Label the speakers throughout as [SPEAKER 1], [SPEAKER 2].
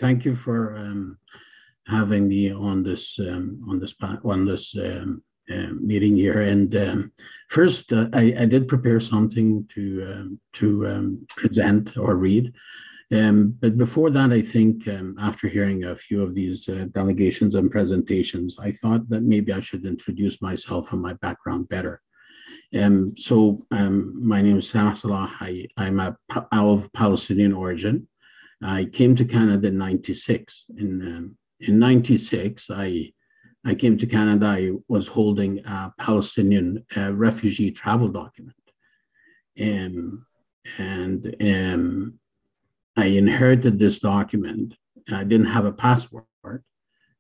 [SPEAKER 1] Thank you for having me on this meeting here. And first, I did prepare something to present or read. But before that, I think after hearing a few of these delegations and presentations, I thought that maybe I should introduce myself and my background better. My name is Sameh Salah. I'm of Palestinian origin. I came to Canada in '96. In '96, I came to Canada. I was holding a Palestinian refugee travel document, and I inherited this document. I didn't have a passport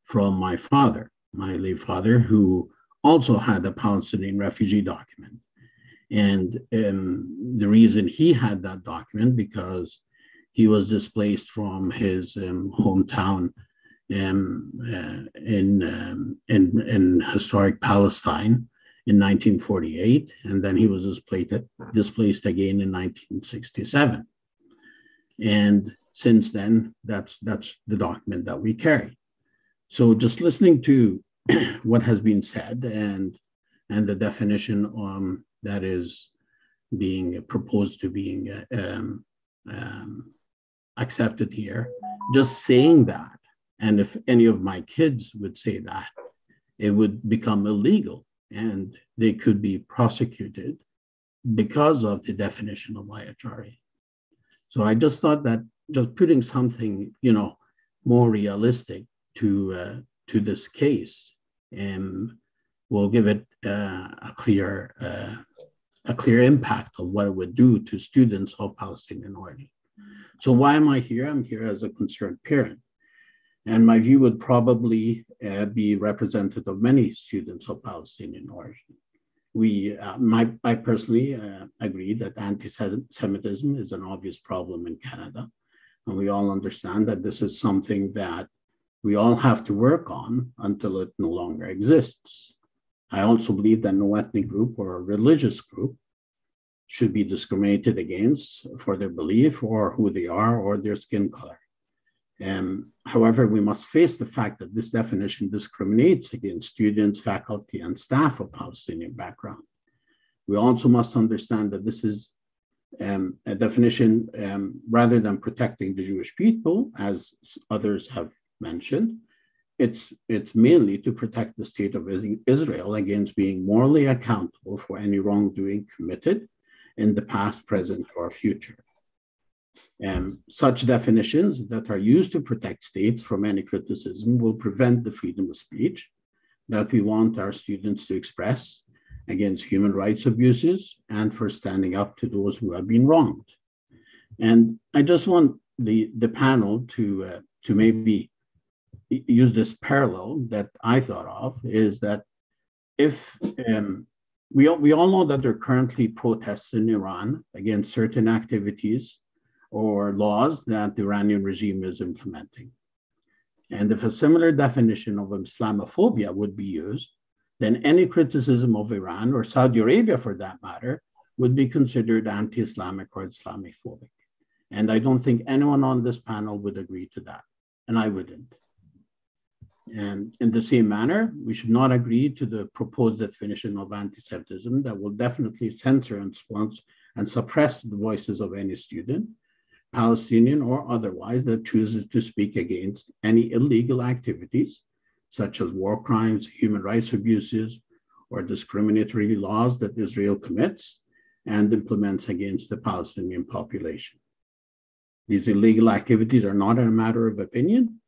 [SPEAKER 1] from my father, my late father, who also had a Palestinian refugee document. And the reason he had that document because he was displaced from his hometown in historic Palestine in 1948, and then he was displaced again in 1967. And since then, that's the document that we carry. So just listening to what has been said and the definition that is being proposed to being accepted here, just saying that, and if any of my kids would say that, it would become illegal and they could be prosecuted because of the definition of IHRA. So I just thought that just putting something, more realistic to this case will give it a clear impact of what it would do to students of Palestinian origin. So why am I here? I'm here as a concerned parent. And my view would probably be representative of many students of Palestinian origin. I personally agree that anti-Semitism is an obvious problem in Canada. And we all understand that this is something that we all have to work on until it no longer exists. I also believe that no ethnic group or religious group should be discriminated against for their belief or who they are or their skin color. However, we must face the fact that this definition discriminates against students, faculty, and staff of Palestinian background. We also must understand that this is a definition rather than protecting the Jewish people, as others have mentioned. It's mainly to protect the state of Israel against being morally accountable for any wrongdoing committed in the past, present, or future. Such definitions that are used to protect states from any criticism will prevent the freedom of speech that we want our students to express against human rights abuses and for standing up to those who have been wronged. And I just want the panel to maybe use this parallel that I thought of, is that if we all know that there are currently protests in Iran against certain activities or laws that the Iranian regime is implementing. And if a similar definition of Islamophobia would be used, then any criticism of Iran or Saudi Arabia, for that matter, would be considered anti-Islamic or Islamophobic. And I don't think anyone on this panel would agree to that, and I wouldn't. And in the same manner, we should not agree to the proposed definition of anti-Semitism that will definitely censor and suppress the voices of any student, Palestinian or otherwise, that chooses to speak against any illegal activities, such as war crimes, human rights abuses, or discriminatory laws that Israel commits and implements against the Palestinian population. These illegal activities are not a matter of opinion.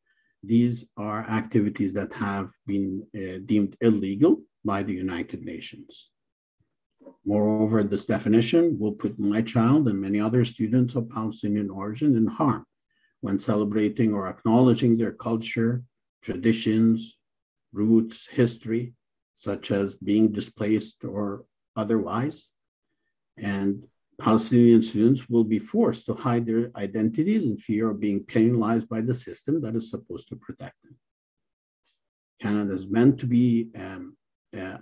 [SPEAKER 1] These are activities that have been deemed illegal by the United Nations. Moreover, this definition will put my child and many other students of Palestinian origin in harm when celebrating or acknowledging their culture, traditions, roots, history, such as being displaced or otherwise. And Palestinian students will be forced to hide their identities in fear of being penalized by the system that is supposed to protect them. Canada is meant to be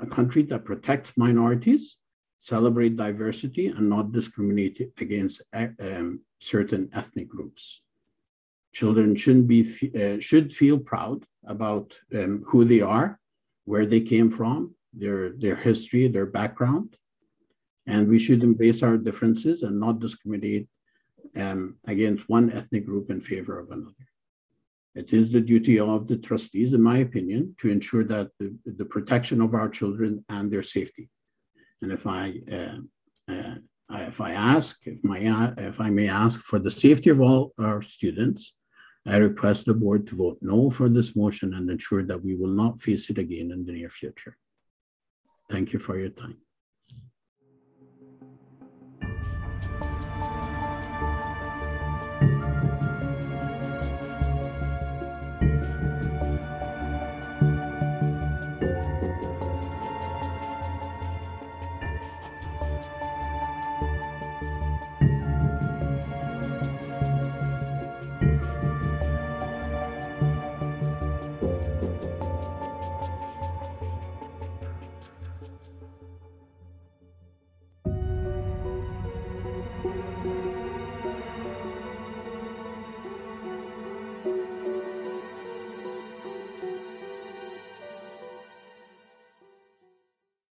[SPEAKER 1] a country that protects minorities, celebrate diversity, and not discriminate against certain ethnic groups. Children should feel proud about who they are, where they came from, their history, their background, and we should embrace our differences and not discriminate against one ethnic group in favor of another. It is the duty of the trustees, in my opinion, to ensure that the protection of our children and their safety. And if I may ask for the safety of all our students, I request the board to vote no for this motion and ensure that we will not face it again in the near future. Thank you for your time.